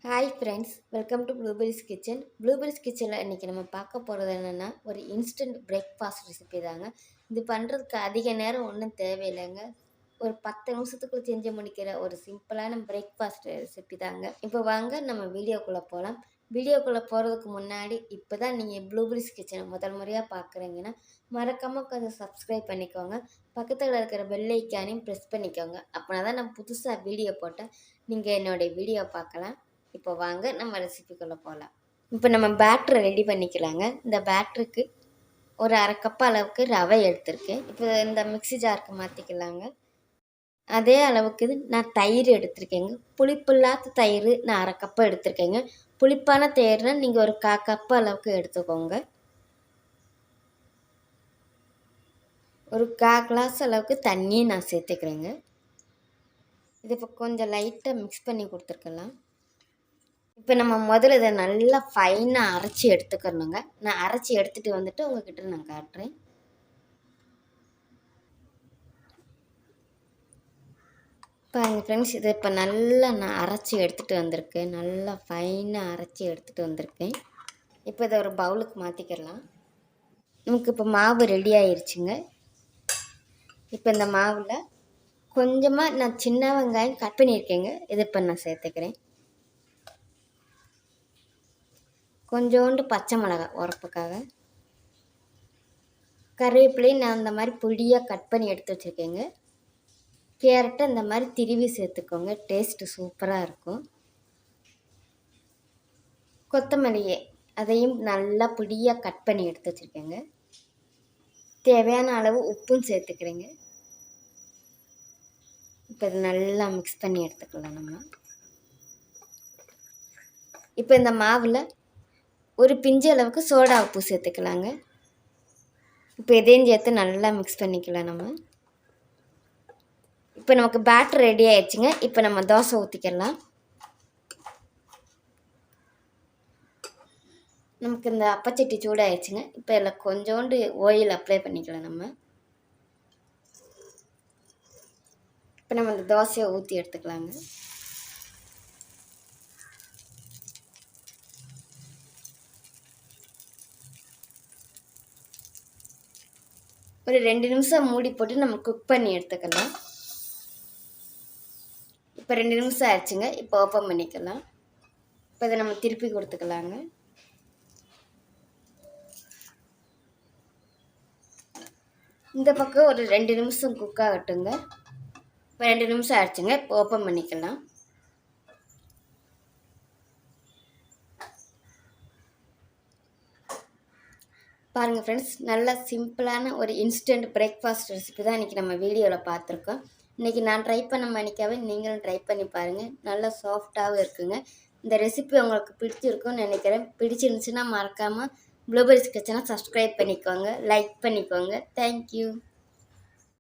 Hi friends, welcome to blueberries kitchen. Blueberries கிச்சனில் இன்றைக்கி நம்ம பார்க்க போகிறது என்னென்னா, ஒரு இன்ஸ்டன்ட் பிரேக்ஃபாஸ்ட் ரெசிபி தாங்க. இது பண்ணுறதுக்கு அதிக நேரம் ஒன்றும் தேவையில்லைங்க. ஒரு 10 நிமிஷத்துக்குள்ள செஞ்சு முடிக்கிற ஒரு சிம்பிளான பிரேக்ஃபாஸ்ட் ரெசிபி தாங்க. இப்போ வாங்க நம்ம வீடியோக்குள்ளே போகலாம். வீடியோக்குள்ளே போகிறதுக்கு முன்னாடி இப்போ தான் நீங்கள் ப்ளூபெரிஸ் கிச்சனை முதல் முறையாக பார்க்குறீங்கன்னா மறக்காமல் கொஞ்சம் சப்ஸ்கிரைப் பண்ணிக்கோங்க. பக்கத்தில் இருக்கிற பெல் ஐக்கானையும் ப்ரெஸ் பண்ணிக்கோங்க. அப்படின்னா தான் நான் புதுசாக வீடியோ போட்டால் நீங்கள் என்னுடைய வீடியோ பார்க்கலாம். இப்போ வாங்க நம்ம ரெசிபிக்குள்ளே போகலாம். இப்போ நம்ம பேட்டரை ரெடி பண்ணிக்கலாங்க. இந்த பேட்டருக்கு ஒரு அரை கப் அளவுக்கு ரவை எடுத்திருக்கேன். இப்போ இந்த மிக்ஸி ஜாருக்கு மாற்றிக்கலாங்க. அதே அளவுக்கு நான் தயிர் எடுத்திருக்கேங்க. புளிப்பில்லாத தயிர் நான் அரை கப்பு எடுத்திருக்கேங்க. புளிப்பான தயிர்னால் நீங்கள் ஒரு 1/4 கப்பு அளவுக்கு எடுத்துக்கோங்க. ஒரு 1/4 கிளாஸ் அளவுக்கு தண்ணி நான் சேர்த்துக்கிறேங்க. இது இப்போ கொஞ்சம் லைட்டாக மிக்ஸ் பண்ணி கொடுத்துருக்கலாம். இப்போ நம்ம முதல்ல இதை நல்லா ஃபைனாக அரைச்சி எடுத்துக்கணுங்க. நான் அரைச்சி எடுத்துகிட்டு வந்துட்டு உங்கள்கிட்ட நான் காட்டுறேன். பாருங்கள் ஃப்ரெண்ட்ஸ், இதை இப்போ நல்லா நான் அரைச்சி எடுத்துகிட்டு வந்திருக்கேன். நல்லா ஃபைனாக அரைச்சி எடுத்துகிட்டு வந்திருக்கேன். இப்போ இதை ஒரு பவுலுக்கு மாற்றிக்கிடலாம். நமக்கு இப்போ மாவு ரெடி ஆயிடுச்சுங்க. இப்போ இந்த மாவில் கொஞ்சமாக நான் சின்ன வெங்காயம் கட் பண்ணியிருக்கேங்க. இதை இப்போ நான் சேர்த்துக்கிறேன். கொஞ்சோண்டு பச்சை மிளகாய் உரப்புக்காக. கருவேப்பிலையும் நான் இந்த மாதிரி பொடியாக கட் பண்ணி எடுத்து வச்சுருக்கேங்க. கேரட்டை இந்த மாதிரி திருவி சேர்த்துக்கோங்க, டேஸ்ட்டு சூப்பராக இருக்கும். கொத்தமல்லியை அதையும் நல்லா பொடியாக கட் பண்ணி எடுத்து வச்சுருக்கேங்க. தேவையான அளவு உப்பும் சேர்த்துக்கிறேங்க. இப்போ இது நல்லா மிக்ஸ் பண்ணி எடுத்துக்கலாம் நம்ம. இப்போ இந்த மாவில் ஒரு பிஞ்சு அளவுக்கு சோடா உப்பு சேர்த்துக்கலாங்க. இப்போ இதையும் சேர்த்து நல்லா மிக்ஸ் பண்ணிக்கலாம் நம்ம. இப்போ நமக்கு பேட்டர் ரெடி ஆயிடுச்சுங்க. இப்போ நம்ம தோசை ஊற்றிக்கலாம். நமக்கு இந்த அப்பச்சட்டி சூடாகிடுச்சுங்க. இப்போ இதில் கொஞ்சோண்டு ஆயில் அப்ளை பண்ணிக்கலாம் நம்ம. இப்போ நம்ம இந்த தோசையை ஊற்றி எடுத்துக்கலாங்க. ஒரு 2 நிமிஷம் மூடி போட்டு நம்ம குக் பண்ணி எடுத்துக்கலாம். இப்போ 2 நிமிஷம் ஆயிடுச்சுங்க. இப்போ ஓப்பன் பண்ணிக்கலாம். இப்போ இதை நம்ம திருப்பி கொடுத்துக்கலாங்க. இந்த பக்கம் ஒரு 2 நிமிஷம் குக் ஆகட்டுங்க. இப்போ 2 நிமிஷம் ஆயிடுச்சுங்க. இப்போ ஓப்பன் பண்ணிக்கலாம். பாருங்கள் ஃப்ரெண்ட்ஸ், நல்ல சிம்பிளான ஒரு இன்ஸ்டன்ட் பிரேக்ஃபாஸ்ட் ரெசிபி தான் இன்றைக்கி நம்ம வீடியோவில் பார்த்துருக்கோம். இன்றைக்கி நான் ட்ரை பண்ண மணிக்காவே நீங்களும் ட்ரை பண்ணி பாருங்கள். நல்லா சாஃப்டாகவும் இருக்குங்க. இந்த ரெசிபி உங்களுக்கு பிடிச்சிருக்கும்னு நினைக்கிறேன். பிடிச்சிருந்துச்சுன்னா மறக்காமல் ப்ளூபெரிஸ் கிச்சனை சப்ஸ்கிரைப் பண்ணிக்கோங்க, லைக் பண்ணிக்கோங்க. தேங்க்யூ.